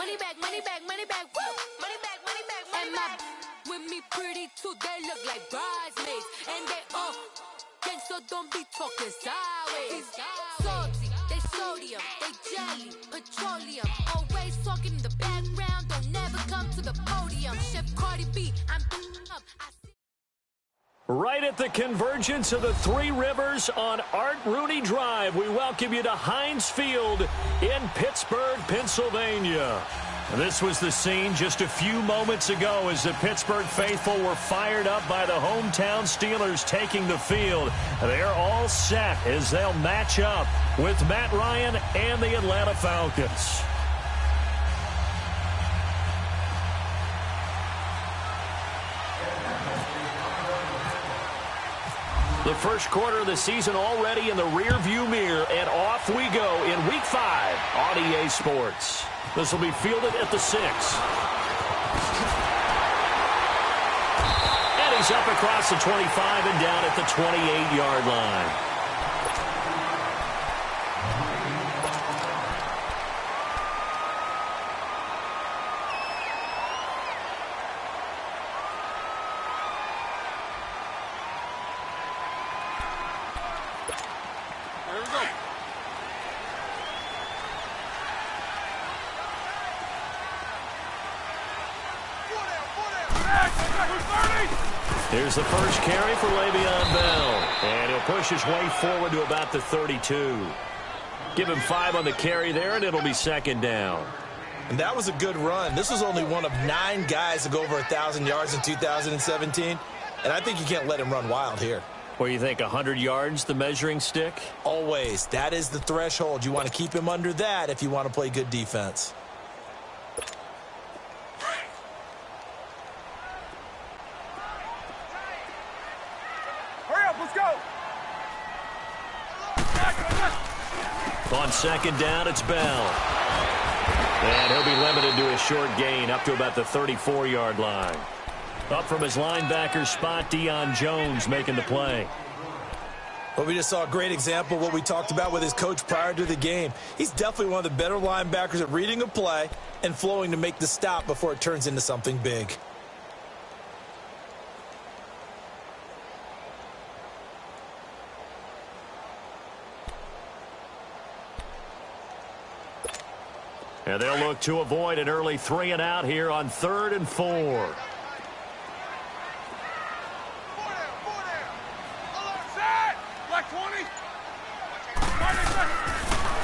money back, money back, money back, woo! Money back, money back, money back. With me pretty too, they look like bridesmaids. And they all gang, so don't be talking sideways. Salty, they sodium, they jelly, petroleum. Always talking in the background, don't never come to the podium. Chef Cardi B, I'm up. Right at the convergence of the Three Rivers on Art Rooney Drive, we welcome you to Heinz Field in Pittsburgh, Pennsylvania. This was the scene just a few moments ago as the Pittsburgh faithful were fired up by the hometown Steelers taking the field. They're all set as they'll match up with Matt Ryan and the Atlanta Falcons. The first quarter of the season already in the rearview mirror, and off we go in Week 5 on EA Sports. This will be fielded at the 6. And he's up across the 25 and down at the 28-yard line. Here's the first carry for Le'Veon Bell. And he'll push his way forward to about the 32. Give him 5 on the carry there, and it'll be second down. And that was a good run. This was only one of 9 guys to go over 1,000 yards in 2017. And I think you can't let him run wild here. What do you think, 100 yards, the measuring stick? Always. That is the threshold. You want to keep him under that if you want to play good defense. On second down, it's Bell. And he'll be limited to a short gain up to about the 34-yard line. Up from his linebacker spot, Deion Jones making the play. Well, we just saw a great example of what we talked about with his coach prior to the game. He's definitely one of the better linebackers at reading a play and flowing to make the stop before it turns into something big. And they'll look to avoid an early 3 and out here on 3rd and 4.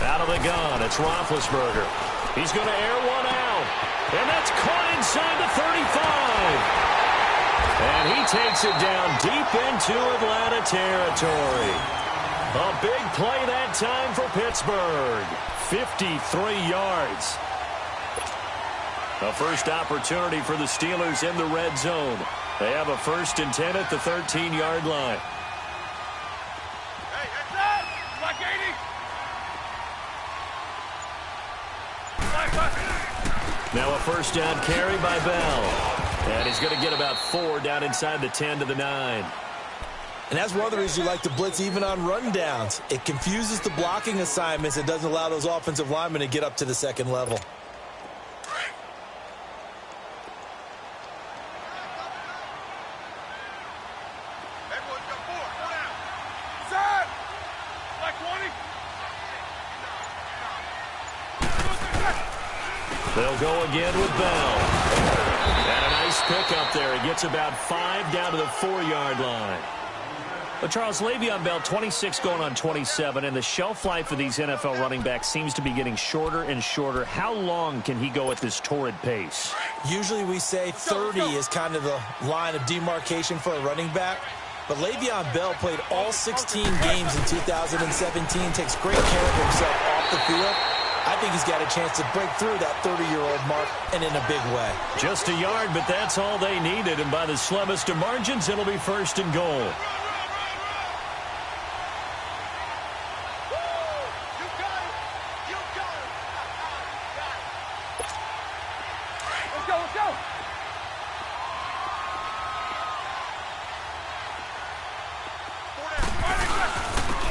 Out of the gun, it's Roethlisberger. He's going to air one out. And that's caught inside the 35. And he takes it down deep into Atlanta territory. A big play that time for Pittsburgh. 53 yards. A first opportunity for the Steelers in the red zone. They have a 1st and 10 at the 13-yard line. Hey, heads up! Black 80! Now a first down carry by Bell. And he's going to get about 4 down inside the 10 to the 9. And that's one of the reasons you like to blitz even on rundowns. It confuses the blocking assignments. It doesn't allow those offensive linemen to get up to the second level. They'll go again with Bell. And a nice pickup there. He gets about 5 down to the 4-yard line. But Charles, Le'Veon Bell, 26 going on 27, and the shelf life of these NFL running backs seems to be getting shorter and shorter. How long can he go at this torrid pace? Usually we say 30 is kind of the line of demarcation for a running back. But Le'Veon Bell played all 16 games in 2017, takes great care of himself off the field. I think he's got a chance to break through that 30-year-old mark, and in a big way. Just a yard, but that's all they needed, and by the slimmest of margins, it'll be 1st and goal.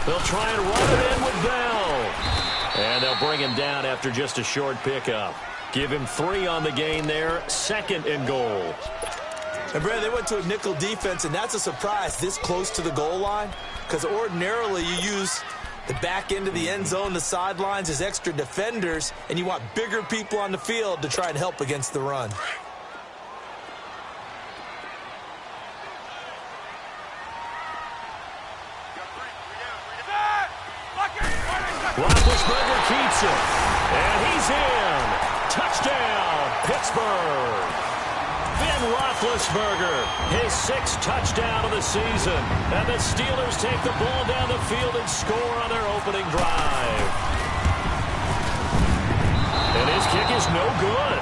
They'll try and run it in with Bell. And they'll bring him down after just a short pickup. Give him 3 on the gain there, 2nd and goal. And, Brad, they went to a nickel defense, and that's a surprise this close to the goal line, because ordinarily you use the back end of the end zone, the sidelines as extra defenders, and you want bigger people on the field to try and help against the run. Roethlisberger keeps it, and he's in. Touchdown, Pittsburgh. Ben Roethlisberger, his 6th touchdown of the season. And the Steelers take the ball down the field and score on their opening drive. And his kick is no good.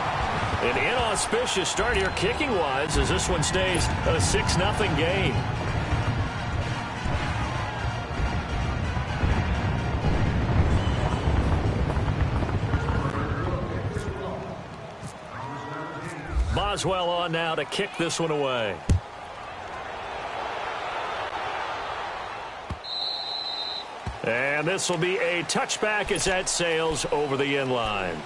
An inauspicious start here kicking-wise as this one stays a 6-0 game. Boswell on now to kick this one away. And this will be a touchback as that sails over the end line.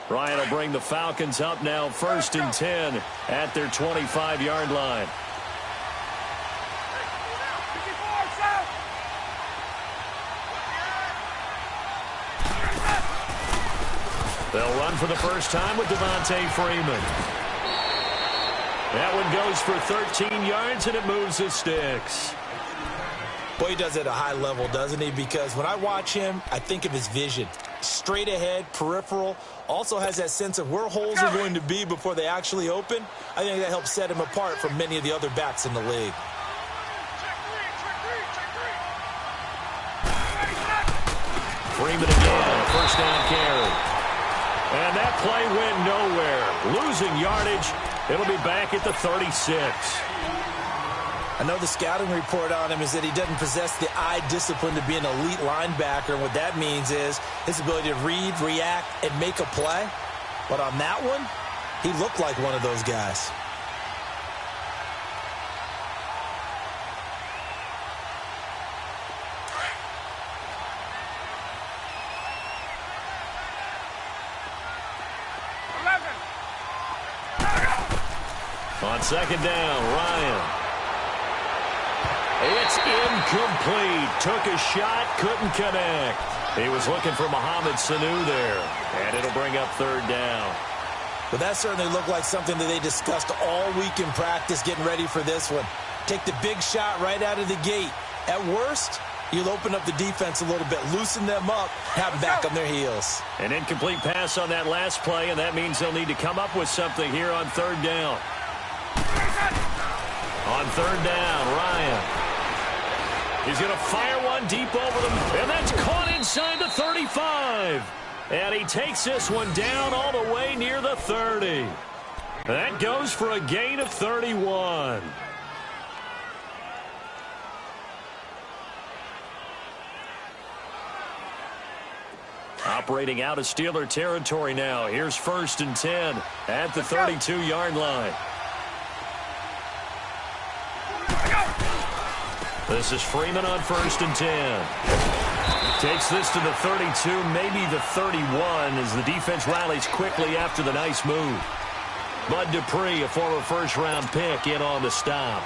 Ryan will bring the Falcons up now 1st and 10 at their 25-yard line. They'll run for the first time with Devontae Freeman. That one goes for 13 yards, and it moves the sticks. Boy, he does it at a high level, doesn't he? Because when I watch him, I think of his vision. Straight ahead, peripheral. Also has that sense of where holes are going to be before they actually open. I think that helps set him apart from many of the other backs in the league. Freeman again, 1st down carry. And that play went nowhere. Losing yardage. It'll be back at the 36. I know the scouting report on him is that he doesn't possess the eye discipline to be an elite linebacker. And what that means is his ability to read, react, and make a play. But on that one, he looked like one of those guys. On 2nd down, Ryan. It's incomplete. Took a shot, couldn't connect. He was looking for Mohamed Sanu there, and it'll bring up 3rd down. But that certainly looked like something that they discussed all week in practice getting ready for this one. Take the big shot right out of the gate. At worst, you'll open up the defense a little bit, loosen them up, have them back on their heels. An incomplete pass on that last play, and that means they'll need to come up with something here on 3rd down. On 3rd down, Ryan. He's going to fire one deep over them, and that's caught inside the 35. And he takes this one down all the way near the 30. That goes for a gain of 31. Operating out of Steeler territory now. Here's 1st and 10 at the 32-yard line. This is Freeman on 1st and 10. Takes this to the 32, maybe the 31, as the defense rallies quickly after the nice move. Bud Dupree, a former 1st-round pick, in on the stop.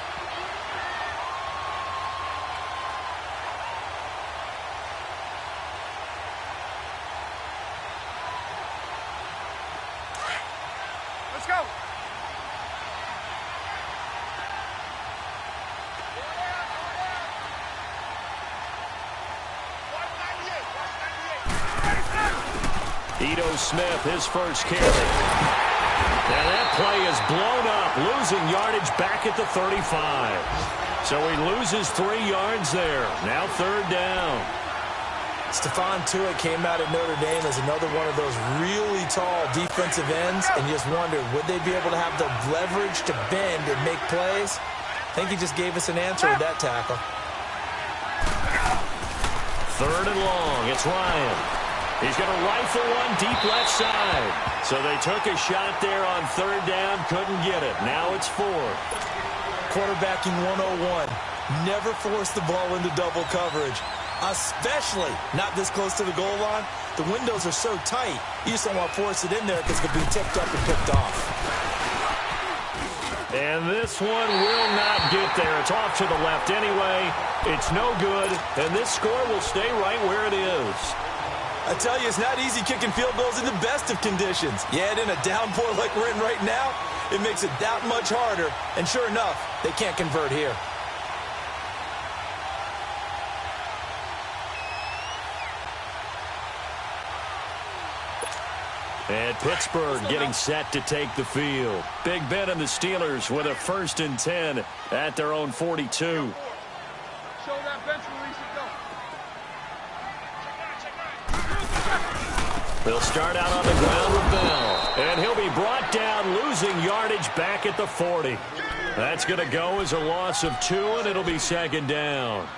Let's go. Ito Smith, his 1st carry. And that play is blown up, losing yardage back at the 35. So he loses 3 yards there. Now 3rd down. Stephon Tuitt came out of Notre Dame as another one of those really tall defensive ends, and just wondered, would they be able to have the leverage to bend and make plays? I think he just gave us an answer with that tackle. 3rd and long. It's Ryan. He's going to rifle one deep left side. So they took a shot there on third down, couldn't get it. Now it's fourth. Quarterbacking 101. Never force the ball into double coverage, especially not this close to the goal line. The windows are so tight, you just don't want to force it in there because it could be tipped up and picked off. And this one will not get there. It's off to the left anyway. It's no good, and this score will stay right where it is. I tell you, it's not easy kicking field goals in the best of conditions. Yet in a downpour like we're in right now, it makes it that much harder. And sure enough, they can't convert here. And Pittsburgh getting set to take the field. Big Ben and the Steelers with a 1st and 10 at their own 42. Show that bench release and go. They'll start out on the ground with Bell. And he'll be brought down, losing yardage back at the 40. That's going to go as a loss of 2, and it'll be 2nd down.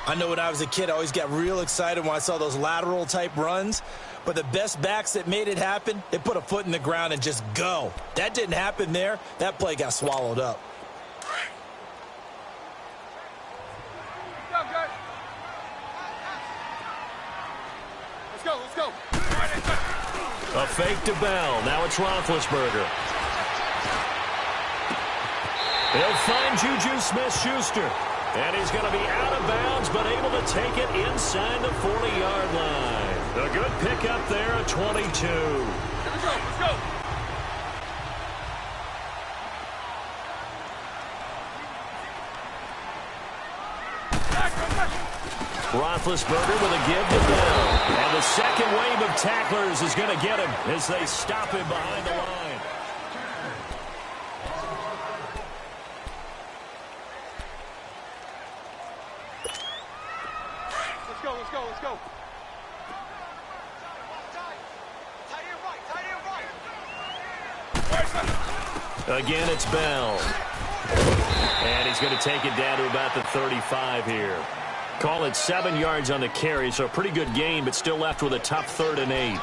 I know when I was a kid, I always got real excited when I saw those lateral-type runs. But the best backs that made it happen, they put a foot in the ground and just go. That didn't happen there. That play got swallowed up. Let's go, let's go. A fake to Bell. Now it's Roethlisberger. He'll find Juju Smith-Schuster. And he's going to be out of bounds, but able to take it inside the 40-yard line. A good pickup there at 22. Let's go. Roethlisberger with a give to Bell. And the second wave of tacklers is going to get him as they stop him behind the line. Let's go. Again, it's Bell. And he's going to take it down to about the 35 here. Call it 7 yards on the carry, so a pretty good game, but still left with a tough 3rd and 8.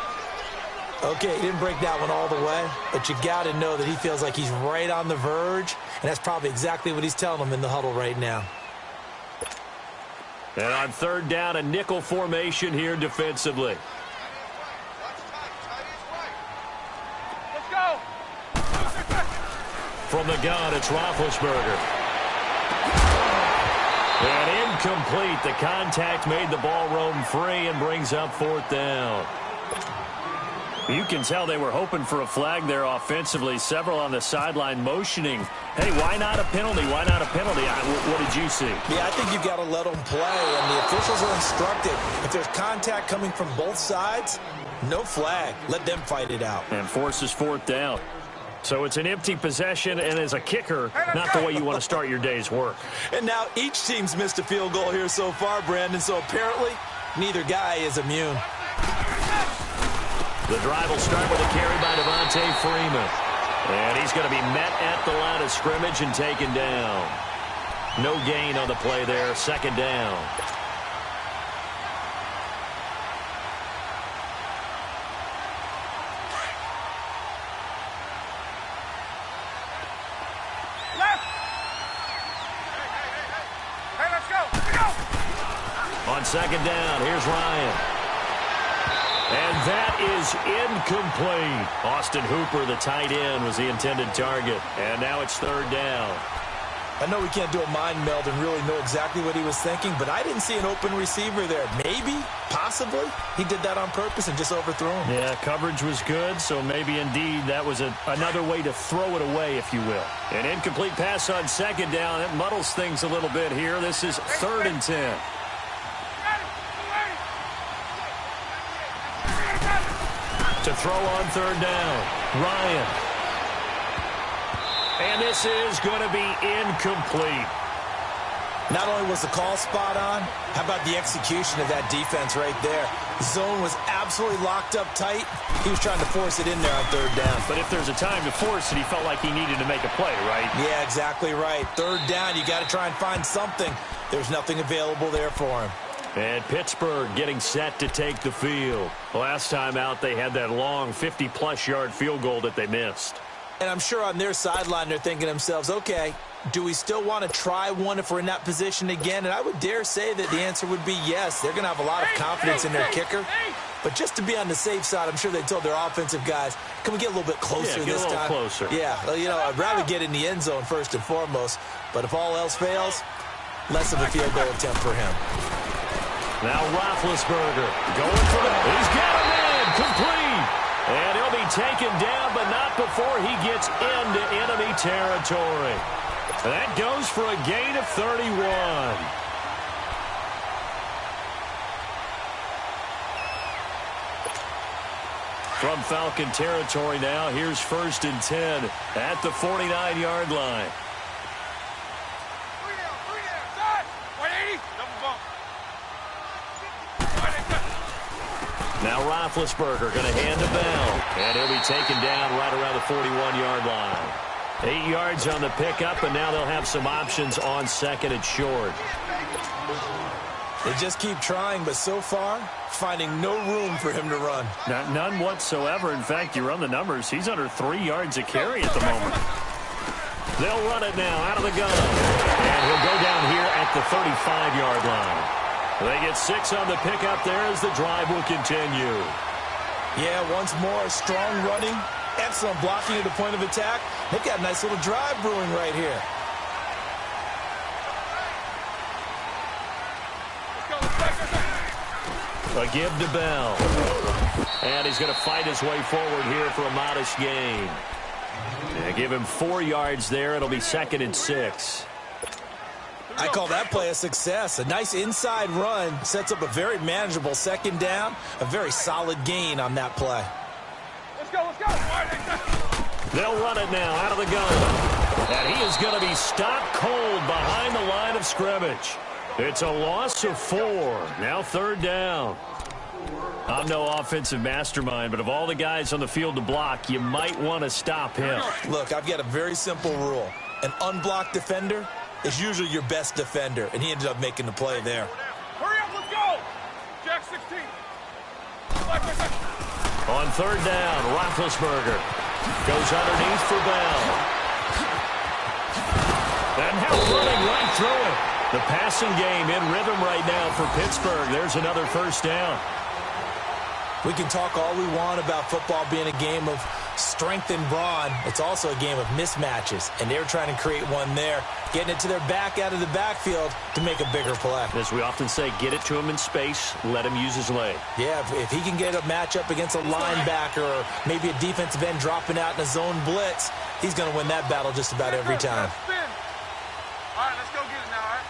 Okay, he didn't break that one all the way, but you got to know that he feels like he's right on the verge, and that's probably exactly what he's telling them in the huddle right now. And on 3rd down, a nickel formation here defensively. Let's go. From the gun, it's Roethlisberger. And incomplete. The contact made the ball roam free and brings up 4th down. You can tell they were hoping for a flag there offensively. Several on the sideline motioning. Hey, why not a penalty? Why not a penalty? What did you see? Yeah, I think you've got to let them play, and the officials are instructed. If there's contact coming from both sides, no flag. Let them fight it out. And forces 4th down. So it's an empty possession, and as a kicker, not the way you want to start your day's work. And now each team's missed a field goal here so far, Brandon, so apparently neither guy is immune. The drive will start with a carry by Devontae Freeman. And he's going to be met at the line of scrimmage and taken down. No gain on the play there. 2nd down. Left. Hey, let's go. On 2nd down, here's Ryan. And that is incomplete. Austin Hooper, the tight end, was the intended target. And now it's 3rd down. I know we can't do a mind meld and really know exactly what he was thinking, but I didn't see an open receiver there. Maybe, possibly, he did that on purpose and just overthrew him. Yeah, coverage was good, so maybe indeed that was another way to throw it away, if you will. An incomplete pass on 2nd down. It muddles things a little bit here. This is 3rd and 10. To throw on 3rd down, Ryan. And this is going to be incomplete. Not only was the call spot on, how about the execution of that defense right there? Zone was absolutely locked up tight. He was trying to force it in there on 3rd down. But if there's a time to force it, he felt like he needed to make a play, right? Yeah, exactly right. 3rd down, you got to try and find something. There's nothing available there for him. And Pittsburgh getting set to take the field. Last time out, they had that long 50-plus yard field goal that they missed. And I'm sure on their sideline they're thinking to themselves, okay, do we still want to try one if we're in that position again? And I would dare say that the answer would be yes. They're going to have a lot of confidence in their kicker. But just to be on the safe side, I'm sure they told their offensive guys, can we get a little bit closer this time? Closer. Yeah, well, you know, I'd rather get in the end zone first and foremost. But if all else fails, less of a field goal attempt for him. Now Roethlisberger going for it. He's got him in. Complete. And he'll be taken down, but not before he gets into enemy territory. That goes for a gain of 31. From Falcon territory now, here's 1st and 10 at the 49-yard line. Now Roethlisberger going to hand to Bell. And he'll be taken down right around the 41-yard line. 8 yards on the pickup, and now they'll have some options on 2nd and short. They just keep trying, but so far, finding no room for him to run. None whatsoever. In fact, you run the numbers. He's under 3 yards a carry at the moment. They'll run it now out of the gun. And he'll go down here at the 35-yard line. They get 6 on the pickup there as the drive will continue. Yeah, once more, strong running, excellent blocking at the point of attack. They've got a nice little drive brewing right here. A give to Bell. And he's going to fight his way forward here for a modest gain. And give him 4 yards there. It'll be 2nd and 6. I call that play a success. A nice inside run sets up a very manageable 2nd down. A very solid gain on that play. Let's go, let's go. They'll run it now out of the gun. And he is going to be stopped cold behind the line of scrimmage. It's a loss of 4. Now 3rd down. I'm no offensive mastermind, but of all the guys on the field to block, you might want to stop him. Look, I've got a very simple rule. An unblocked defender is usually your best defender, and he ended up making the play there. Hurry up, let's go. Jack 16. On 3rd down, Roethlisberger goes underneath for Bell. And now running right through it. The passing game in rhythm right now for Pittsburgh. There's another 1st down. We can talk all we want about football being a game of strength and brawn. It's also a game of mismatches, and they're trying to create one there, getting it to their back out of the backfield to make a bigger play. As we often say, get it to him in space, let him use his leg. Yeah, if he can get a matchup against a linebacker or maybe a defensive end dropping out in a zone blitz, he's going to win that battle just about every time. All right, let's go get it now, all right?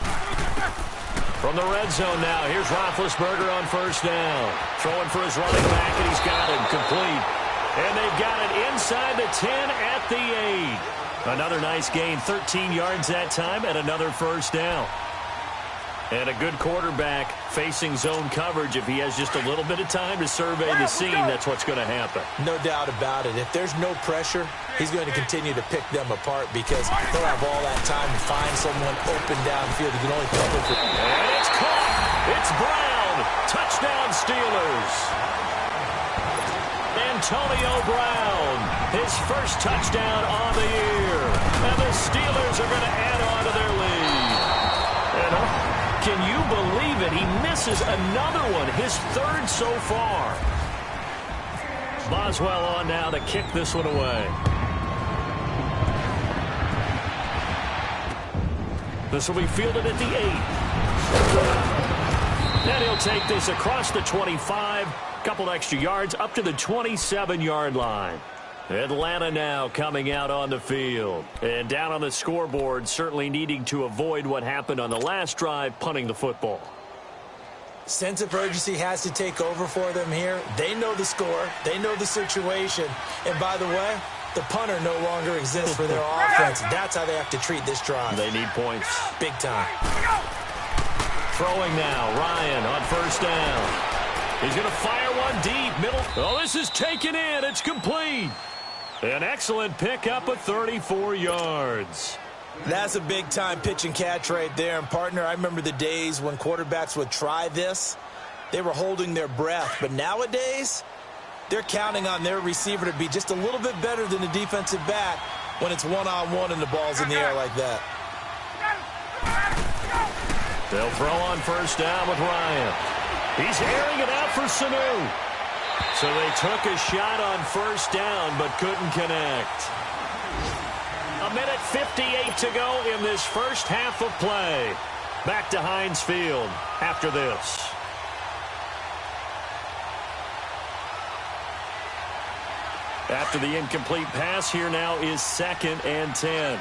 From the red zone now, here's Roethlisberger on 1st down. Throwing for his running back, and he's got him complete. And they've got it inside the 10 at the 8. Another nice gain, 13 yards that time, and another 1st down. And a good quarterback facing zone coverage. If he has just a little bit of time to survey the scene, that's what's going to happen. No doubt about it. If there's no pressure, he's going to continue to pick them apart because they'll have all that time to find someone open downfield. He can only cover for. And it's caught. It's Brown. Touchdown Steelers. Antonio Brown, his 1st touchdown on the year. And the Steelers are going to add on to their lead. And can you believe it? He misses another one, his 3rd so far. Boswell on now to kick this one away. This will be fielded at the 8. And he'll take this across the 25. Couple extra yards up to the 27-yard line. Atlanta now coming out on the field. And down on the scoreboard, certainly needing to avoid what happened on the last drive, punting the football. Sense of urgency has to take over for them here. They know the score. They know the situation. And by the way, the punter no longer exists for their offense. That's how they have to treat this drive. They need points. Big time. Throwing now, Ryan on 1st down. He's going to fire one deep, middle. Oh, this is taken in. It's complete. An excellent pickup of 34 yards. That's a big-time pitch and catch right there. And, partner, I remember the days when quarterbacks would try this. They were holding their breath. But nowadays, they're counting on their receiver to be just a little bit better than the defensive back when it's one-on-one and the ball's in the air like that. They'll throw on first down with Ryan. He's airing it out for Sanu. So they took a shot on first down but couldn't connect. A minute 58 to go in this first half of play. Back to Heinz Field after this. After the incomplete pass, here now is 2nd and 10.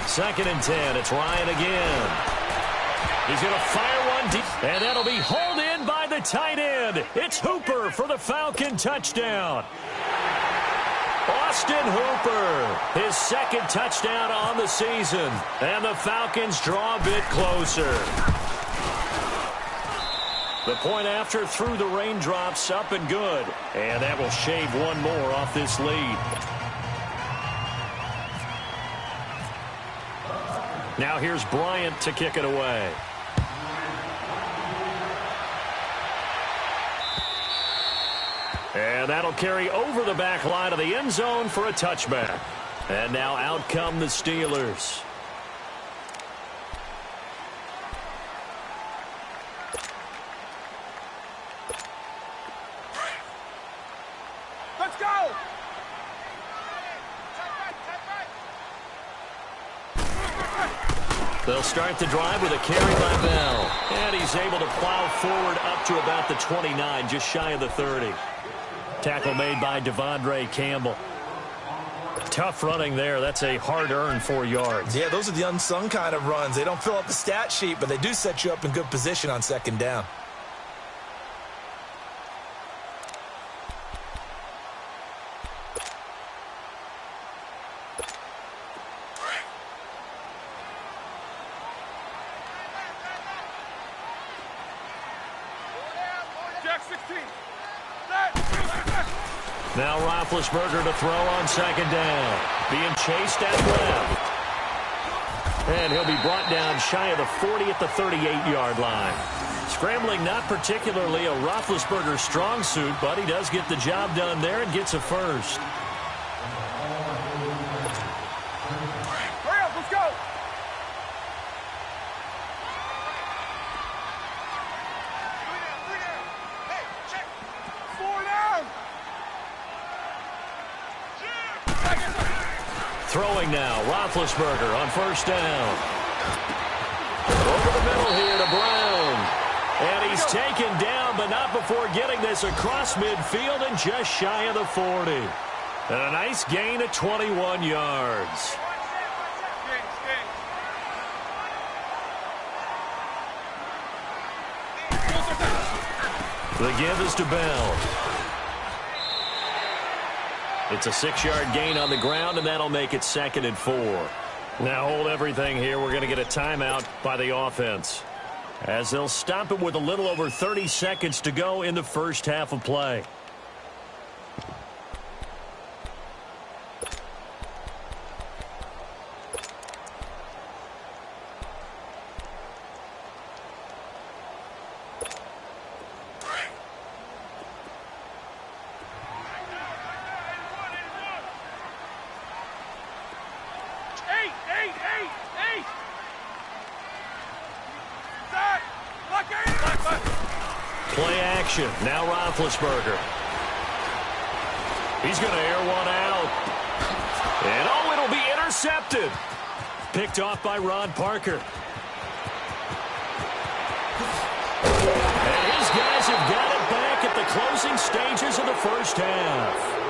Second and 10. It's Ryan again. He's going to fire one deep, and that'll be hauled in by the tight end. It's Hooper for the Falcon touchdown. Austin Hooper, his 2nd touchdown on the season, and the Falcons draw a bit closer. The point after through the raindrops, up and good, and that will shave one more off this lead. Now here's Bryant to kick it away. And that'll carry over the back line of the end zone for a touchback. And now out come the Steelers. Let's go! They'll start the drive with a carry by Bell. And he's able to plow forward up to about the 29, just shy of the 30. Tackle made by Devondre Campbell. Tough running there. That's a hard-earned 4 yards. Yeah, those are the unsung kind of runs. They don't fill up the stat sheet, but they do set you up in good position on 2nd down. Jack 16. Now Roethlisberger to throw on 2nd down. Being chased at left. And he'll be brought down shy of the 40 at the 38-yard line. Scrambling not particularly a Roethlisberger strong suit, but he does get the job done there and gets a first. Hurry up, let's go! Hey, check! 4 down! Throwing now, Roethlisberger on first down. Over the middle here to Brown. And he's taken down, but not before getting this across midfield and just shy of the 40. And a nice gain of 21 yards. The give is to Bell. It's a 6-yard gain on the ground, and that'll make it 2nd and 4. Now hold everything here. We're going to get a timeout by the offense, as they'll stop it with a little over 30 seconds to go in the first half of play. Play action. Now Roethlisberger. He's going to air one out. And oh, it'll be intercepted. Picked off by Ron Parker. And his guys have got it back at the closing stages of the first half.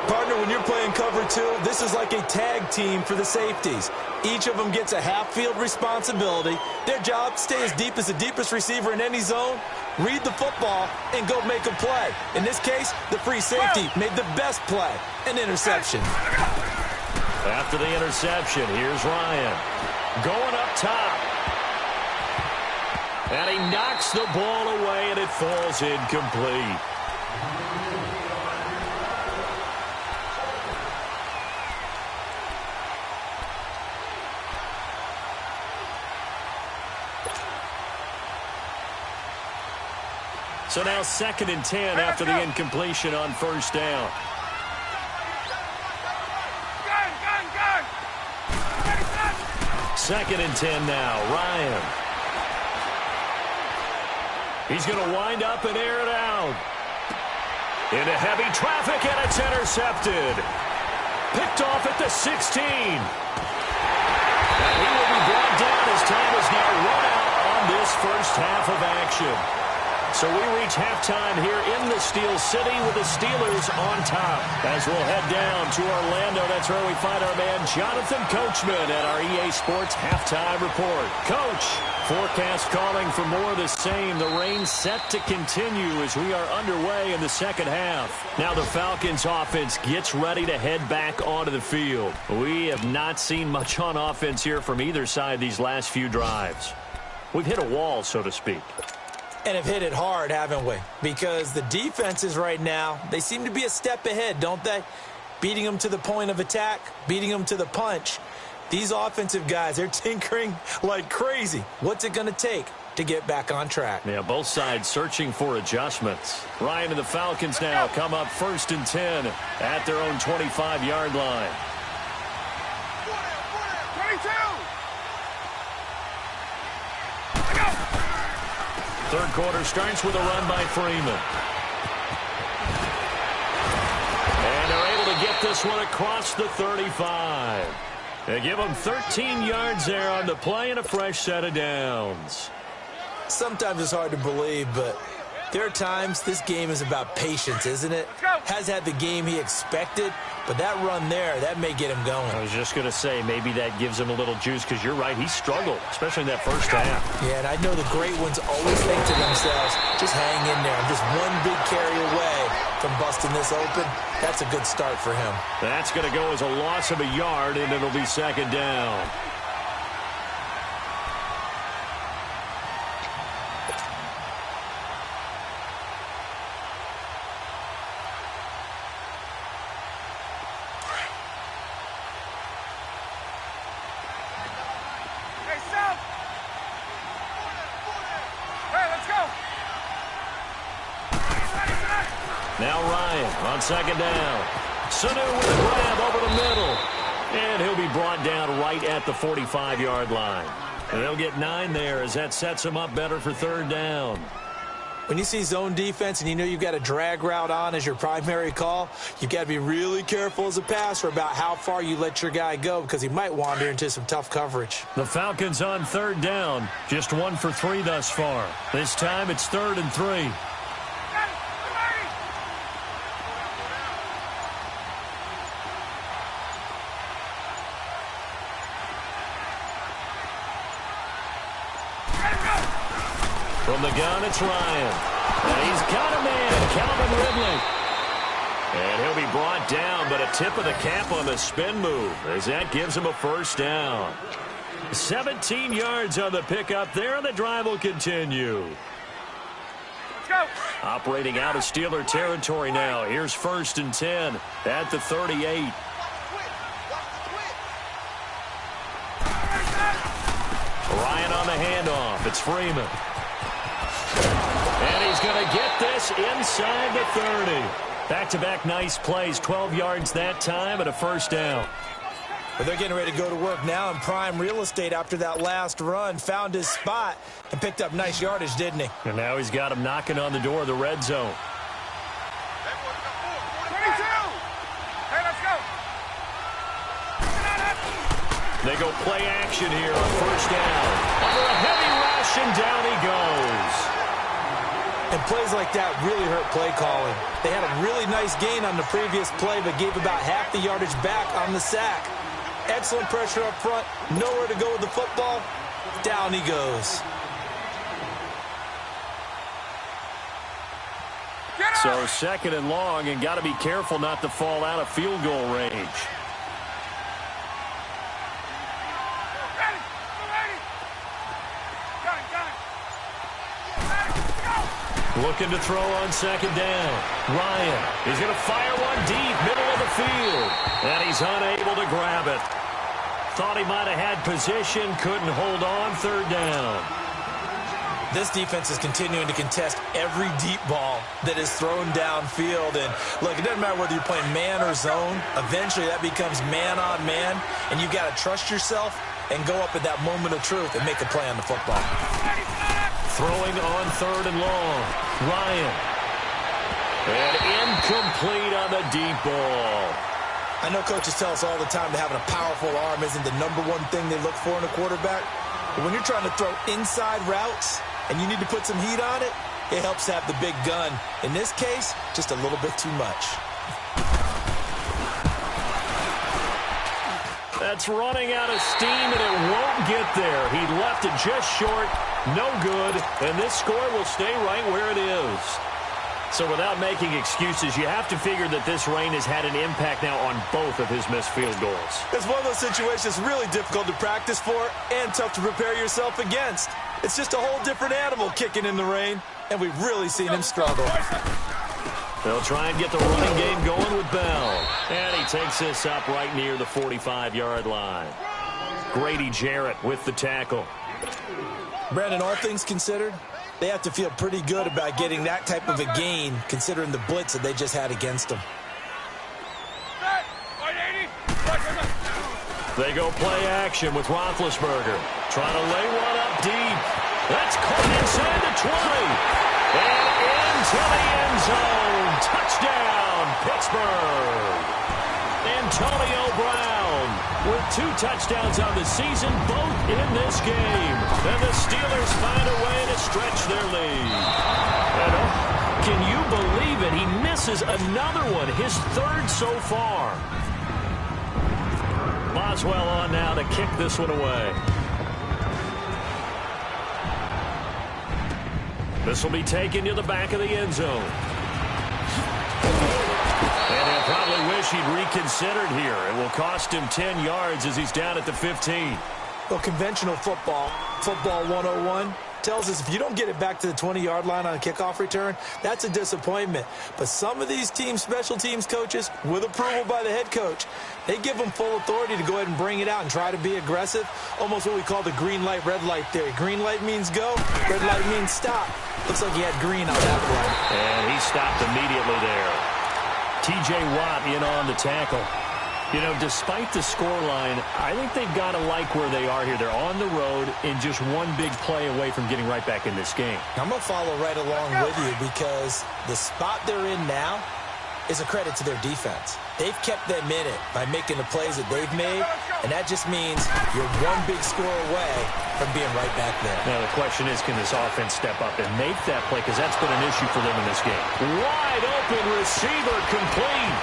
Partner, when you're playing cover 2, this is like a tag team for the safeties. Each of them gets a half-field responsibility. Their job, stay as deep as the deepest receiver in any zone, read the football, and go make a play. In this case, the free safety made the best play, an interception. After the interception, here's Ryan. Going up top. And he knocks the ball away, and it falls incomplete. So now 2nd and 10 after the incompletion on first down. Gun. 2nd and 10 now. Ryan. He's going to wind up and air it out. Into heavy traffic, and it's intercepted. Picked off at the 16. And he will be brought down as time is now run out on this first half of action. So we reach halftime here in the Steel City with the Steelers on top. As we'll head down to Orlando, that's where we find our man Jonathan Coachman at our EA Sports Halftime Report. Coach, forecast calling for more of the same. The rain set to continue as we are underway in the second half. Now the Falcons offense gets ready to head back onto the field. We have not seen much on offense here from either side these last few drives. We've hit a wall, so to speak. And have hit it hard, haven't we? Because the defenses right now, they seem to be a step ahead, don't they? Beating them to the point of attack, beating them to the punch. These offensive guys, they're tinkering like crazy. What's it going to take to get back on track? Yeah, both sides searching for adjustments. Ryan and the Falcons now come up 1st and 10 at their own 25-yard line. 22. Third quarter starts with a run by Freeman. And they're able to get this one across the 35. They give them 13 yards there on the play and a fresh set of downs. Sometimes it's hard to believe, but there are times this game is about patience, isn't it? Has had the game he expected, but that run there, that may get him going. I was just going to say, maybe that gives him a little juice, because you're right, he struggled, especially in that first half. Yeah, and I know the great ones always think to themselves, just hang in there. I'm just one big carry away from busting this open. That's a good start for him. That's going to go as a loss of a yard, and it'll be 2nd down. Now Ryan on 2nd down. Sanu with a grab over the middle. And he'll be brought down right at the 45-yard line. And they'll get 9 there as that sets him up better for 3rd down. When you see zone defense and you know you've got a drag route on as your primary call, you've got to be really careful as a passer about how far you let your guy go, because he might wander into some tough coverage. The Falcons on 3rd down. Just 1 for 3 thus far. This time it's 3rd and 3. From the gun, it's Ryan. And he's got a man, Calvin Ridley. And he'll be brought down, but a tip of the cap on the spin move as that gives him a 1st down. 17 yards on the pickup there, and the drive will continue. Let's go. Operating out of Steeler territory now. Here's 1st and 10 at the 38. Ryan on the handoff. It's Freeman. And he's going to get this inside the 30. Back-to-back nice plays. 12 yards that time and a 1st down. But they're getting ready to go to work now in prime real estate after that last run. Found his spot and picked up nice yardage, didn't he? And now he's got him knocking on the door of the red zone. 22. Hey, let's go. They go play action here on 1st down. Under a heavy rush, and down he goes. And plays like that really hurt play calling. They had a really nice gain on the previous play, but gave about half the yardage back on the sack. Excellent pressure up front. Nowhere to go with the football. Down he goes. So 2nd and long, and got to be careful not to fall out of field goal range. Looking to throw on second down. Ryan, he's going to fire one deep, middle of the field. And he's unable to grab it. Thought he might have had position, couldn't hold on, third down. This defense is continuing to contest every deep ball that is thrown downfield. And look, it doesn't matter whether you're playing man or zone. Eventually that becomes man on man, and you've got to trust yourself and go up at that moment of truth and make a play on the football. Throwing on third and long. Ryan. And incomplete on the deep ball. I know coaches tell us all the time that having a powerful arm isn't the number one thing they look for in a quarterback. But when you're trying to throw inside routes and you need to put some heat on it, it helps to have the big gun. In this case, just a little bit too much. That's running out of steam, and it won't get there. He left it just short, no good, and this score will stay right where it is. So without making excuses, you have to figure that this rain has had an impact now on both of his missed field goals. It's one of those situations really difficult to practice for and tough to prepare yourself against. It's just a whole different animal kicking in the rain, and we've really seen him struggle. They'll try and get the running game going with Bell. And he takes this up right near the 45-yard line. Grady Jarrett with the tackle. Brandon, all things considered, they have to feel pretty good about getting that type of a gain, considering the blitz that they just had against them. They go play action with Roethlisberger. Trying to lay one up deep. That's caught inside the 20. And into the end zone. Touchdown, Pittsburgh. Antonio Brown with 2 touchdowns on the season, both in this game. And the Steelers find a way to stretch their lead. And can you believe it? He misses another one, his third so far. Boswell on now to kick this one away. This will be taken to the back of the end zone. And he'll probably wish he'd reconsidered here. It will cost him 10 yards as he's down at the 15. Well, conventional football 101, tells us if you don't get it back to the 20-yard line on a kickoff return, that's a disappointment. But some of these teams, special teams coaches, with approval by the head coach, they give them full authority to go ahead and bring it out and try to be aggressive, almost what we call the green light, red light theory. Green light means go, red light means stop. Looks like he had green on that play. And he stopped immediately there. T.J. Watt in on the tackle. You know, despite the scoreline, I think they've got to like where they are here. They're on the road and just one big play away from getting right back in this game. I'm going to follow right along with you because the spot they're in now is a credit to their defense. They've kept them in it by making the plays that they've made, and that just means you're one big score away from being right back there. Now, the question is, can this offense step up and make that play? Because that's been an issue for them in this game. Wide open receiver complete.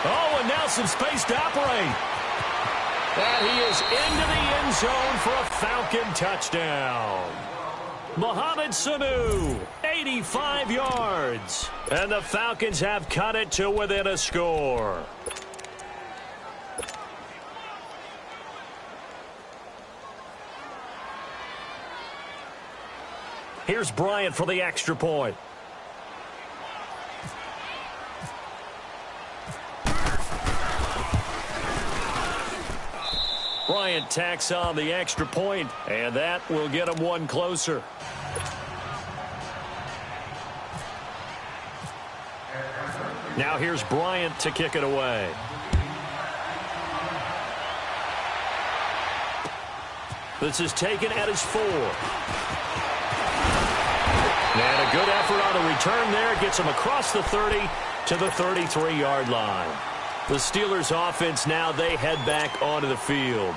Oh, and now some space to operate. And he is into the end zone for a Falcon touchdown. Mohamed Sanu, 85 yards. And the Falcons have cut it to within a score. Here's Bryant for the extra point. Bryant tacks on the extra point, and that will get him one closer. Now here's Bryant to kick it away. This is taken at his 4. And a good effort on the return there. Gets him across the 30 to the 33-yard line. The Steelers offense now, they head back onto the field.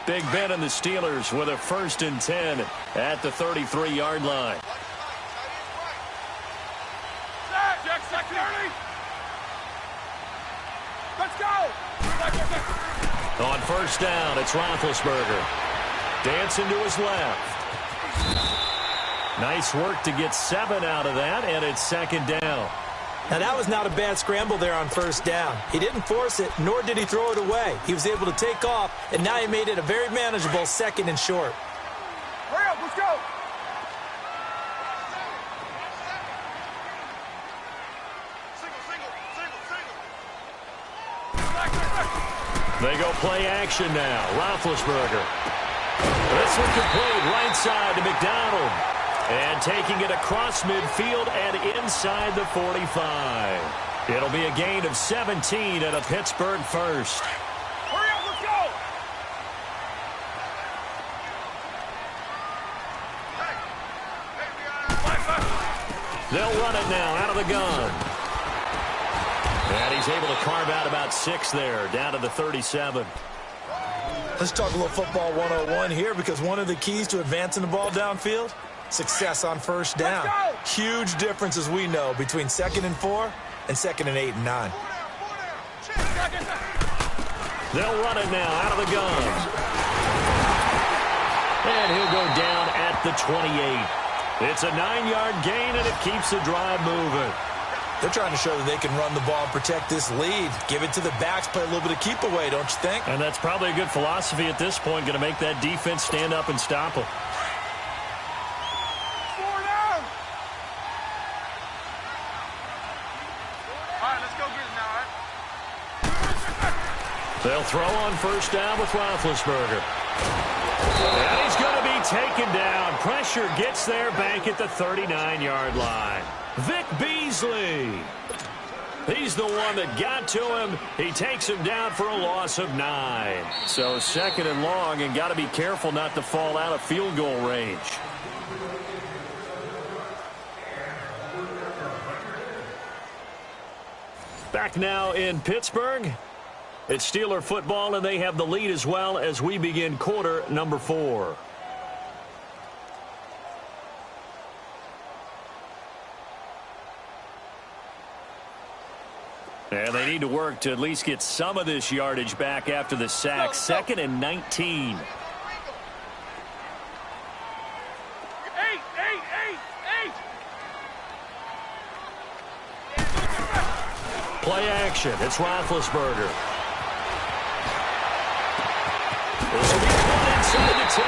Big Ben and the Steelers with a 1st and 10 at the 33-yard line. Let's go! On 1st down, it's Roethlisberger. Dancing to his left. Nice work to get 7 out of that, and it's 2nd down. Now, that was not a bad scramble there on first down. He didn't force it, nor did he throw it away. He was able to take off, and now he made it a very manageable 2nd and short. Hurry up, let's go. They go play action now. Roethlisberger. This one complete right side to McDonald. And taking it across midfield and inside the 45. It'll be a gain of 17 and a Pittsburgh first. Hurry up, let's go. They'll run it now out of the gun. And he's able to carve out about 6 there, down to the 37. Let's talk a little football 101 here, because one of the keys to advancing the ball downfield, success on first down. Huge difference, as we know, between 2nd and 4 and 2nd and 8 and 9. They'll run it now out of the gun. And he'll go down at the 28. It's a 9-yard gain, and it keeps the drive moving. They're trying to show that they can run the ball and protect this lead. Give it to the backs, play a little bit of keep away, don't you think? And that's probably a good philosophy at this point, going to make that defense stand up and stop them. They'll throw on first down with Roethlisberger. And he's going to be taken down. Pressure gets there back at the 39-yard line. Vic Beasley. He's the one that got to him. He takes him down for a loss of 9. So 2nd and long, and got to be careful not to fall out of field goal range. Back now in Pittsburgh. It's Steeler football, and they have the lead as well as we begin quarter number 4. And they need to work to at least get some of this yardage back after the sack. 2nd and 19. Play action. It's Roethlisberger. This will be caught inside the 10.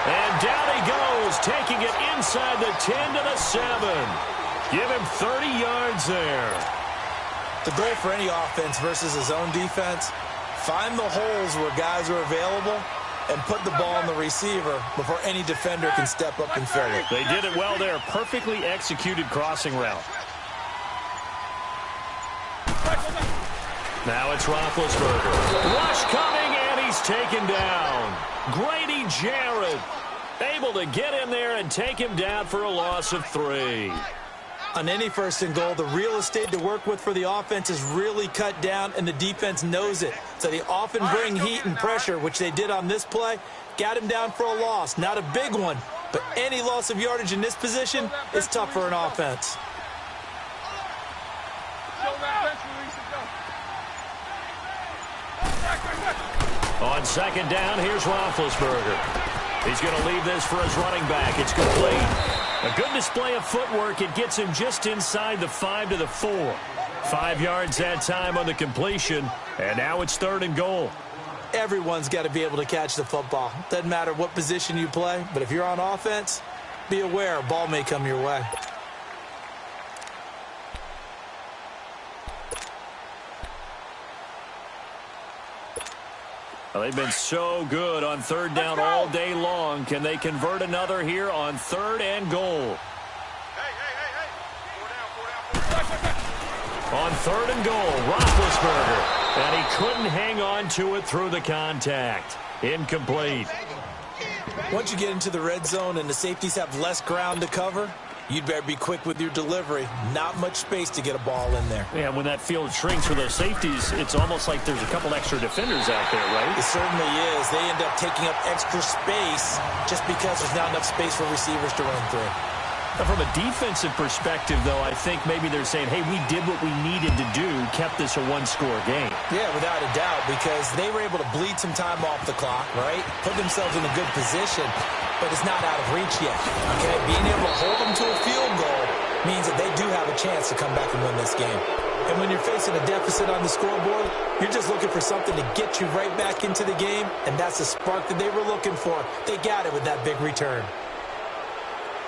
And down he goes, taking it inside the 10 to the 7. Give him 30 yards there. The goal for any offense versus his own defense, find the holes where guys are available and put the ball on the receiver before any defender can step up and fill it. They did it well there. Perfectly executed crossing route. Now it's Roethlisberger. Rush coming, and he's taken down. Grady Jarrett able to get in there and take him down for a loss of 3. On any 1st and goal, the real estate to work with for the offense is really cut down, and the defense knows it. So they often bring heat and pressure, which they did on this play. Got him down for a loss. Not a big one, but any loss of yardage in this position is tough for an offense. On 2nd down, here's Roethlisberger. He's going to leave this for his running back. It's complete. A good display of footwork. It gets him just inside the 5 to the 4. 5 yards that time on the completion, and now it's 3rd and goal. Everyone's got to be able to catch the football. Doesn't matter what position you play, but if you're on offense, be aware a ball may come your way. Well, they've been so good on 3rd down all day long. Can they convert another here on 3rd and goal? Hey. 4 down. On 3rd and goal, Roethlisberger. And he couldn't hang on to it through the contact. Incomplete. Once you get into the red zone and the safeties have less ground to cover, you'd better be quick with your delivery. Not much space to get a ball in there. Yeah, when that field shrinks for those safeties, it's almost like there's a couple extra defenders out there, right? It certainly is. They end up taking up extra space just because there's not enough space for receivers to run through. Now, from a defensive perspective, though, I think maybe they're saying, hey, we did what we needed to do, kept this a one-score game. Yeah, without a doubt, because they were able to bleed some time off the clock, right? Put themselves in a good position, but it's not out of reach yet, okay? Being able to hold them to a field goal means that they do have a chance to come back and win this game. And when you're facing a deficit on the scoreboard, you're just looking for something to get you right back into the game, and that's the spark that they were looking for. They got it with that big return.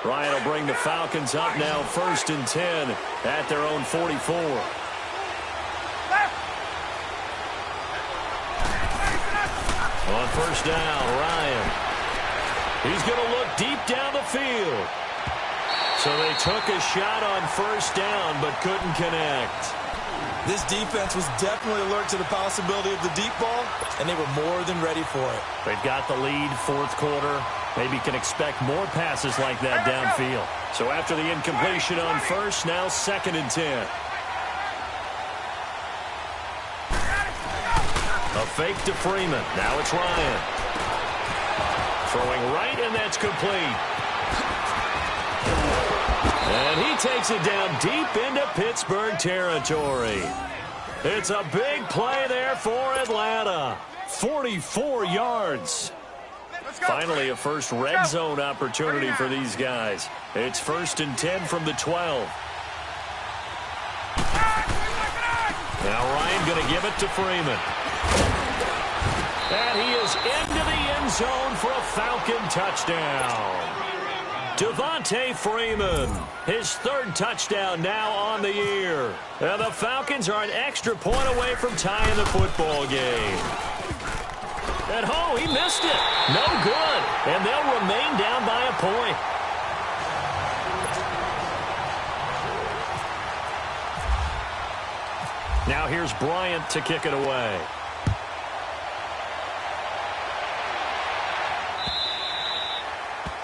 Ryan will bring the Falcons up now 1st and 10 at their own 44. On 1st down, Ryan. He's going to look deep down the field. So they took a shot on 1st down but couldn't connect. This defense was definitely alert to the possibility of the deep ball, and they were more than ready for it. They've got the lead, 4th quarter. Maybe can expect more passes like that downfield. So after the incompletion on 1st, now 2nd and 10. A fake to Freeman. Now it's Ryan. Throwing right, and that's complete. And he takes it down deep into Pittsburgh territory. It's a big play there for Atlanta. 44 yards. Finally, a first red zone opportunity for these guys. It's 1st and 10 from the 12. Now Ryan going to give it to Freeman. And he is into the end zone for a Falcon touchdown. Devontae Freeman, his 3rd touchdown now on the year. And the Falcons are an extra point away from tying the football game. And oh, he missed it. No good. And they'll remain down by a point. Now here's Bryant to kick it away.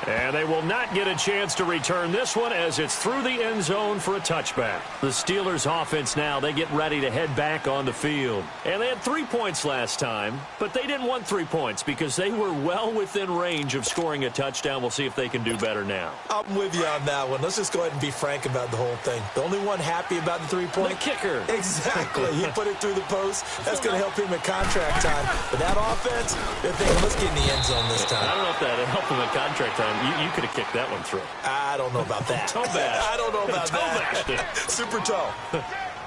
And they will not get a chance to return this one as it's through the end zone for a touchback. The Steelers offense now, they get ready to head back on the field. And they had 3 points last time, but they didn't want 3 points because they were well within range of scoring a touchdown. We'll see if they can do better now. I'm with you on that one. Let's just go ahead and be frank about the whole thing. The only one happy about the 3-point? The kicker. Exactly. He put it through the post. That's going to help him at contract time. But that offense, they're thinking, let's get in the end zone this time. I don't know if that helped him at contract time. You could have kicked that one through. I don't know about that. Toe bash. I don't know about that. Super toe.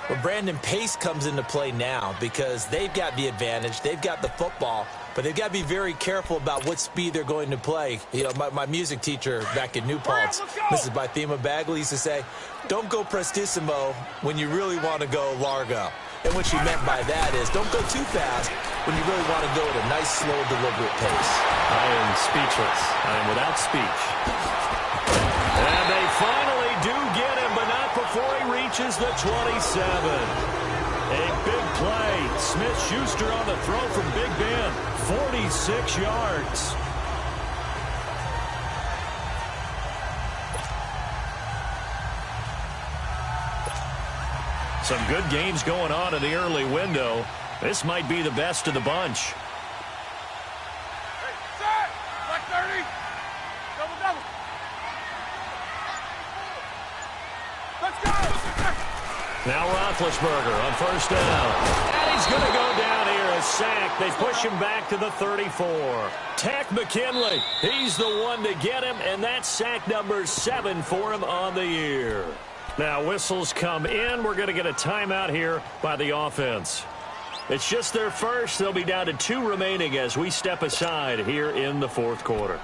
Well, Brandon, pace comes into play now because they've got the advantage. They've got the football, but they've got to be very careful about what speed they're going to play. You know, my music teacher back in New Paltz, Mrs. Bythema Bagley, used to say, don't go prestissimo when you really want to go largo. And what she meant by that is don't go too fast when you really want to go at a nice, slow, deliberate pace. I am speechless. I am without speech. And they finally do get him, but not before he reaches the 27. A big play. Smith-Schuster on the throw from Big Ben. 46 yards. Some good games going on in the early window. This might be the best of the bunch. Hey, set! Black 30! Double, double! Let's go! Now Roethlisberger on 1st down. And he's going to go down here, a sack. They push him back to the 34. Takk McKinley, he's the one to get him, and that's sack number 7 for him on the year. Now whistles come in. We're going to get a timeout here by the offense. It's just their first. They'll be down to 2 remaining as we step aside here in the 4th quarter.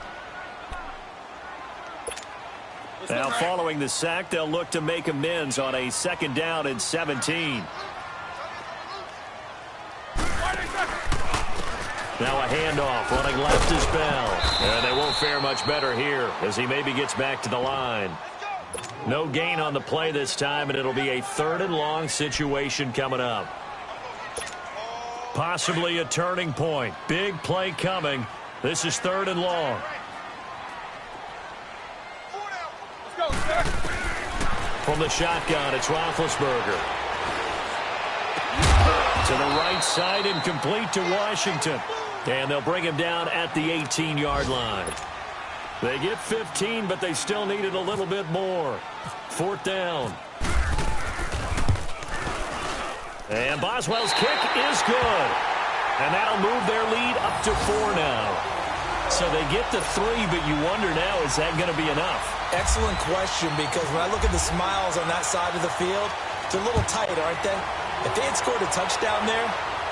Now following the sack, they'll look to make amends on a 2nd down and 17. Now a handoff running left is Bell. And they won't fare much better here as he maybe gets back to the line. No gain on the play this time, and it'll be a 3rd and long situation coming up. Possibly a turning point. Big play coming. This is 3rd and long. From the shotgun, it's Roethlisberger. To the right side and complete to Washington. And they'll bring him down at the 18-yard line. They get 15, but they still needed a little bit more. 4th down. And Boswell's kick is good. And that'll move their lead up to 4 now. So they get to 3, but you wonder now, is that going to be enough? Excellent question, because when I look at the smiles on that side of the field, it's a little tight, aren't they? If they had scored a touchdown there,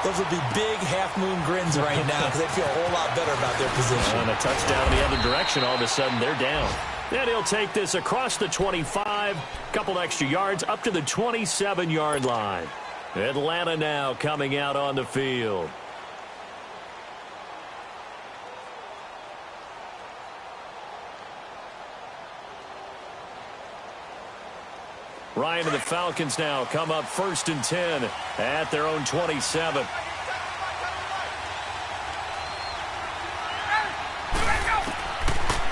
those would be big half-moon grins right now because they feel a whole lot better about their position. And a touchdown the other direction, all of a sudden they're down. Then he'll take this across the 25, couple extra yards up to the 27-yard line. Atlanta now coming out on the field. Ryan and the Falcons now come up 1st and 10 at their own 27.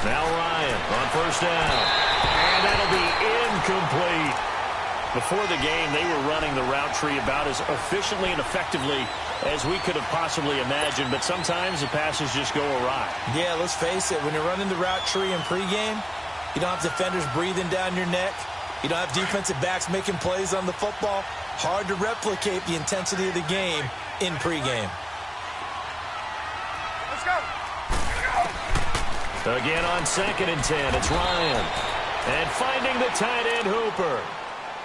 Now Ryan on 1st down. And that'll be incomplete. Before the game, they were running the route tree about as efficiently and effectively as we could have possibly imagined, but sometimes the passes just go awry. Yeah, let's face it. When you're running the route tree in pregame, you don't have defenders breathing down your neck. You don't have defensive backs making plays on the football. Hard to replicate the intensity of the game in pregame. Let's go. Again on 2nd and 10, it's Ryan. And finding the tight end Hooper.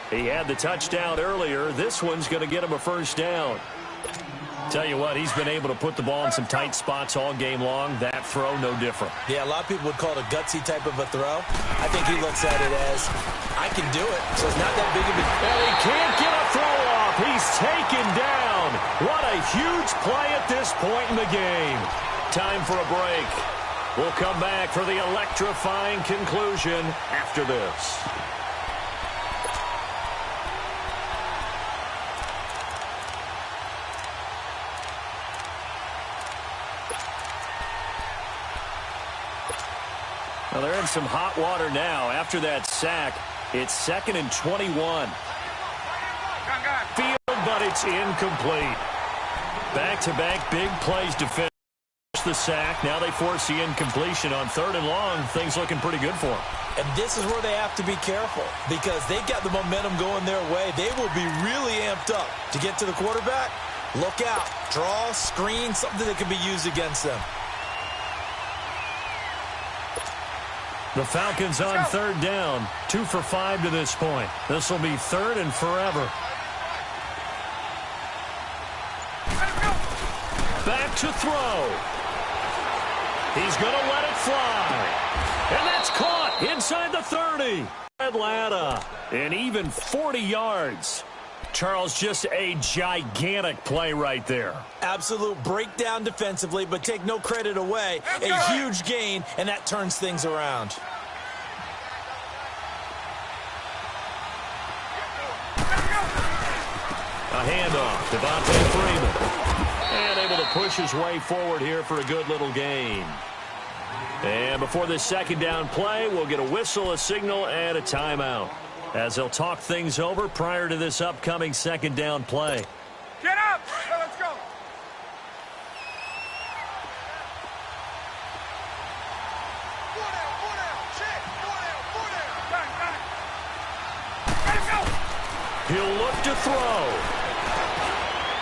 He had the touchdown earlier. This one's going to get him a 1st down. Tell you what, he's been able to put the ball in some tight spots all game long. That throw, no different. Yeah, a lot of people would call it a gutsy type of a throw. I think he looks at it as, I can do it, so it's not that big of a... And he can't get a throw off. He's taken down. What a huge play at this point in the game. Time for a break. We'll come back for the electrifying conclusion after this. Well, they're in some hot water now. After that sack, it's 2nd and 21. Field, but it's incomplete. Back-to-back big plays to finish the sack. Now they force the incompletion on 3rd and long. Things looking pretty good for them. And this is where they have to be careful because they've got the momentum going their way. They will be really amped up to get to the quarterback. Look out. Draw, screen, something that can be used against them. The Falcons on 3rd down. 2 for 5 to this point. This will be 3rd and forever. Back to throw. He's going to let it fly. And that's caught inside the 30. Atlanta. And even 40 yards. Charles, just a gigantic play right there. Absolute breakdown defensively, but take no credit away. A huge gain, and that turns things around. A handoff. Devontae Freeman. And able to push his way forward here for a good little gain. And before this 2nd down play, we'll get a whistle, a signal, and a timeout, as they'll talk things over prior to this upcoming 2nd down play. Get up! Let's go! He'll look to throw.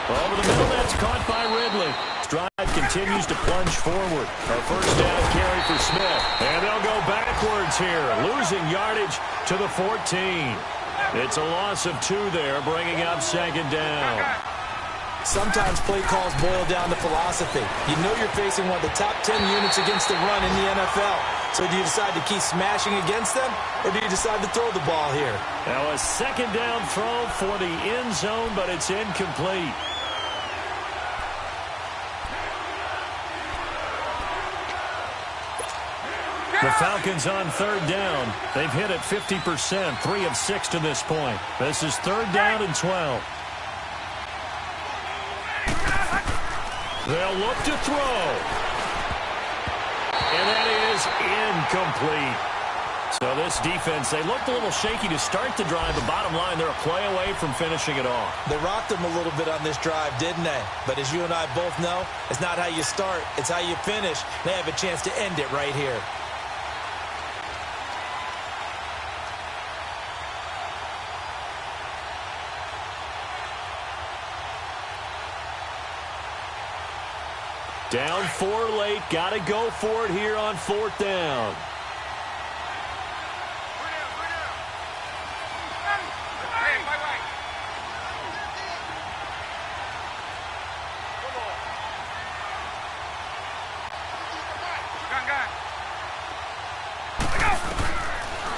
Over the middle, that's caught by Ridley. Drive continues to plunge forward. A 1st down carry for Smith. And they'll go backwards here, losing yardage to the 14. It's a loss of 2 there, bringing up 2nd down. Sometimes play calls boil down to philosophy. You know you're facing one of the top 10 units against the run in the NFL. So do you decide to keep smashing against them, or do you decide to throw the ball here? Now a 2nd down throw for the end zone, but it's incomplete. The Falcons on 3rd down. They've hit it 50%, 3 of 6 to this point. This is 3rd down and 12. They'll look to throw. And that is incomplete. So this defense, they looked a little shaky to start the drive, but bottom line, they're a play away from finishing it off. They rocked them a little bit on this drive, didn't they? But as you and I both know, it's not how you start, it's how you finish. They have a chance to end it right here. Down 4 late. Got to go for it here on 4th down.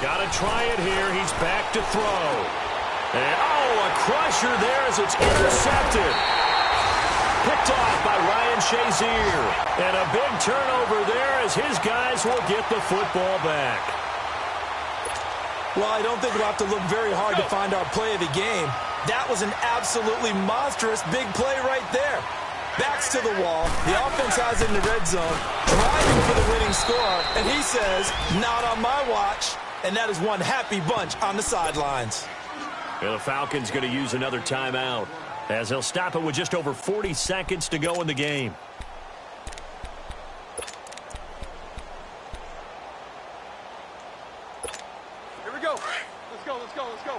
Got to try it here. He's back to throw. And, a crusher there as it's intercepted. Picked off by Ryan Shazier. And a big turnover there as his guys will get the football back. Well, I don't think we'll have to look very hard to find our play of the game. That was an absolutely monstrous big play right there. Backs to the wall. The offense has it in the red zone, driving for the winning score. And he says, not on my watch. And that is one happy bunch on the sidelines. Well, the Falcons going to use another timeout as they'll stop it with just over 40 seconds to go in the game. Here we go. Let's go, let's go, let's go.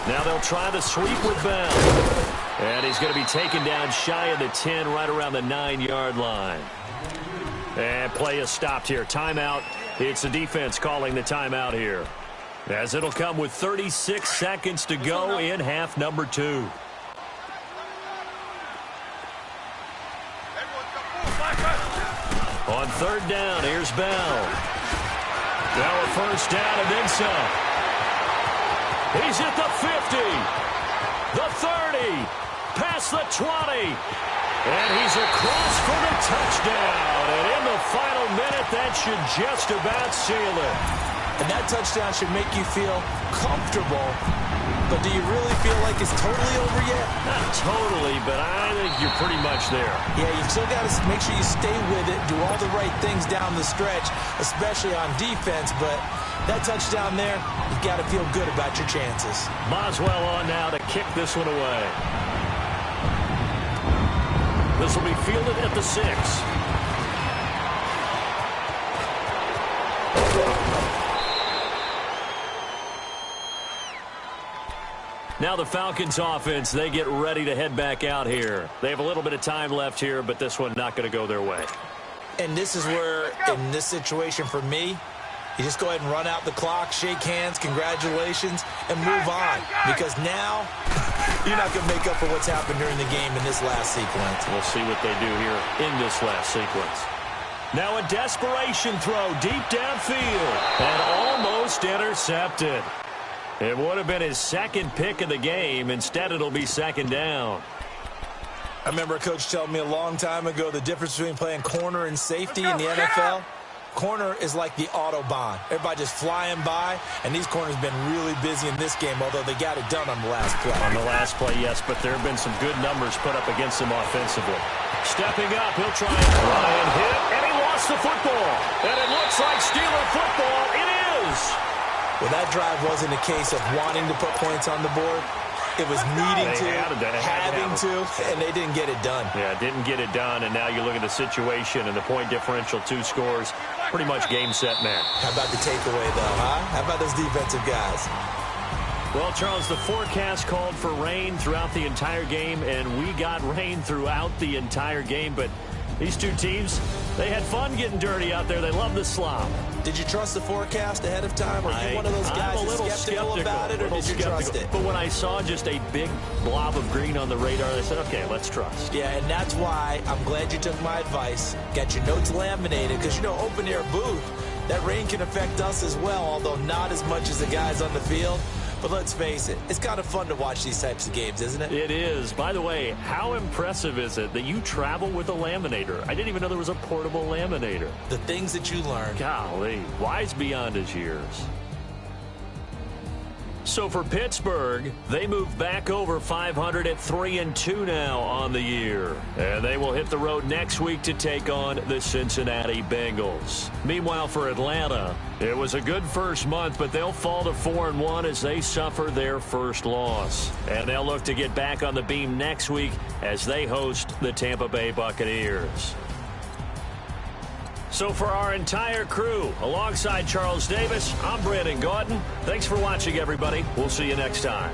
Now they'll try the sweep with Bell. And he's going to be taken down shy of the 10, right around the 9-yard line. And play is stopped here. Timeout. It's the defense calling the timeout here, as it'll come with 36 seconds to go in half number 2. On 3rd down, here's Bell. Now a first down and then some. He's at the 50, the 30, past the 20. And he's across for the touchdown. And in the final minute, that should just about seal it. And that touchdown should make you feel comfortable. But do you really feel like it's totally over yet? Not totally, but I think you're pretty much there. Yeah, you've still got to make sure you stay with it, do all the right things down the stretch, especially on defense. But that touchdown there, you've got to feel good about your chances. Boswell on now to kick this one away. This will be fielded at the 6. Now the Falcons offense, they get ready to head back out here. They have a little bit of time left here, but this one not going to go their way. And this is where, in this situation for me, you just go ahead and run out the clock, shake hands, congratulations, and move on. Because now, you're not going to make up for what's happened during the game in this last sequence. We'll see what they do here in this last sequence. Now a desperation throw deep downfield and almost intercepted. It would have been his second pick of the game. Instead, it'll be 2nd down. I remember a coach telling me a long time ago the difference between playing corner and safety in the NFL. Corner is like the Autobahn. Everybody just flying by, and these corners have been really busy in this game, although they got it done on the last play. On the last play, yes, but there have been some good numbers put up against him offensively. Stepping up, he'll try and hit, and he lost the football. And it looks like Steeler football. It is. Well, that drive wasn't a case of wanting to put points on the board. It was needing to, having to, and they didn't get it done. Yeah, didn't get it done, and now you look at the situation and the point differential, 2 scores, pretty much game, set, match. How about the takeaway, though, huh? How about those defensive guys? Well, Charles, the forecast called for rain throughout the entire game, and we got rain throughout the entire game, but these two teams, they had fun getting dirty out there. They love the slop. Did you trust the forecast ahead of time? Or are you one of those guys that's skeptical about it, or did you trust it? But when I saw just a big blob of green on the radar, I said, okay, let's trust. Yeah, and that's why I'm glad you took my advice. Got your notes laminated, because, you know, open-air booth, that rain can affect us as well, although not as much as the guys on the field. But let's face it, it's kind of fun to watch these types of games, isn't it? It is. By the way, how impressive is it that you travel with a laminator? I didn't even know there was a portable laminator. The things that you learn. Golly, wise beyond his years. So for Pittsburgh, they move back over 500 at 3-2 now on the year. And they will hit the road next week to take on the Cincinnati Bengals. Meanwhile, for Atlanta, it was a good first month, but they'll fall to 4-1 as they suffer their first loss. And they'll look to get back on the beam next week as they host the Tampa Bay Buccaneers. So for our entire crew, alongside Charles Davis, I'm Brandon Gaudin. Thanks for watching, everybody. We'll see you next time.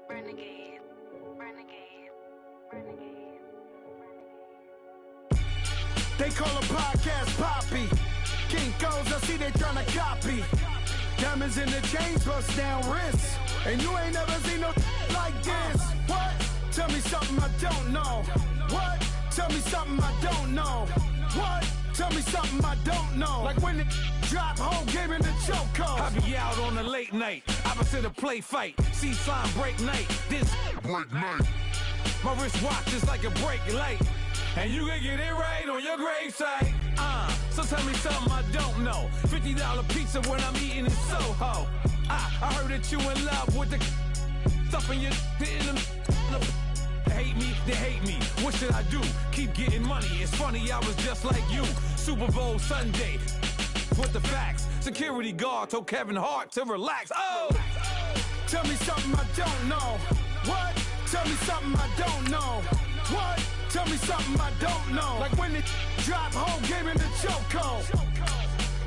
Renegade, renegade, renegade, They call a podcast Poppy. Kinkos, I see they tryna copy. Diamonds in the chains, bust down wrists. And you ain't never seen no like this. What? Tell me something I don't know. What? Tell me something I don't know. What? Tell me something I don't know. Like when it drop, whole game in the chokehold. I be out on a late night, opposite a play fight. See slime break night, this break night. My wristwatch is like a brake light, and you can get it right on your gravesite. So tell me something I don't know. $50 pizza when I'm eating in Soho. I heard that you in love with the stuff in your hate me, they hate me. What should I do? Keep getting money. It's funny, I was just like you. Super Bowl Sunday with the facts. Security guard told Kevin Hart to relax. Oh! Tell me something I don't know. What? Tell me something I don't know. What? Tell me something I don't know. Like when it drop, whole game in the chokehold.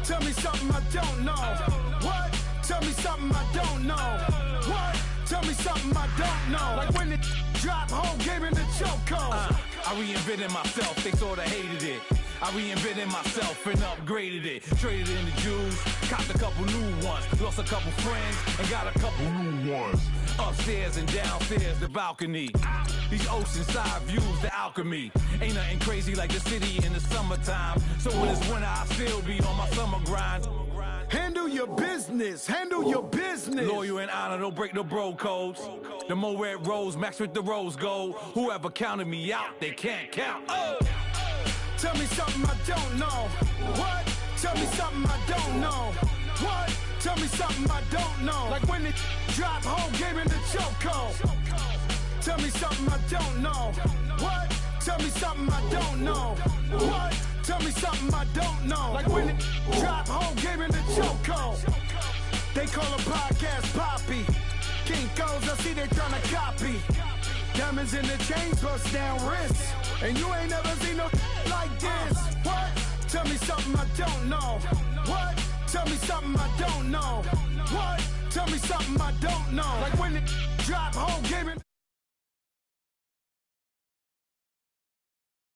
Tell me something I don't know. What? Tell me something I don't know. What? Tell me something I don't know. Like when it drop, whole game in the chokehold. I reinvented myself, they sorta hated it. I reinvented myself and upgraded it. Traded in the Jews, copped a couple new ones. Lost a couple friends and got a couple new ones. Upstairs and downstairs, the balcony. These oceanside views, the alchemy. Ain't nothing crazy like the city in the summertime. So when it's winter, I still be on my summer grind. Handle your business, handle your business. Loyal and honor, don't break the bro codes. The more red rose, max with the rose gold. Whoever counted me out, they can't count. Oh! Tell me something I don't know. What? Tell me something I don't know. What? Tell me something I don't know. Like when it drop whole game in the chokehold. Tell me something I don't know. What? Tell me something I don't know. What? Tell me something I don't know. Like when it drop whole game in the chokehold. They call a podcast Poppy. Kinkos, I see they tryna copy. Diamonds in the chains, bust down wrists. And you ain't never seen no like this. What? Tell me something I don't know. What? Tell me something I don't know. What? Tell me something I don't know. Like when it drop whole game in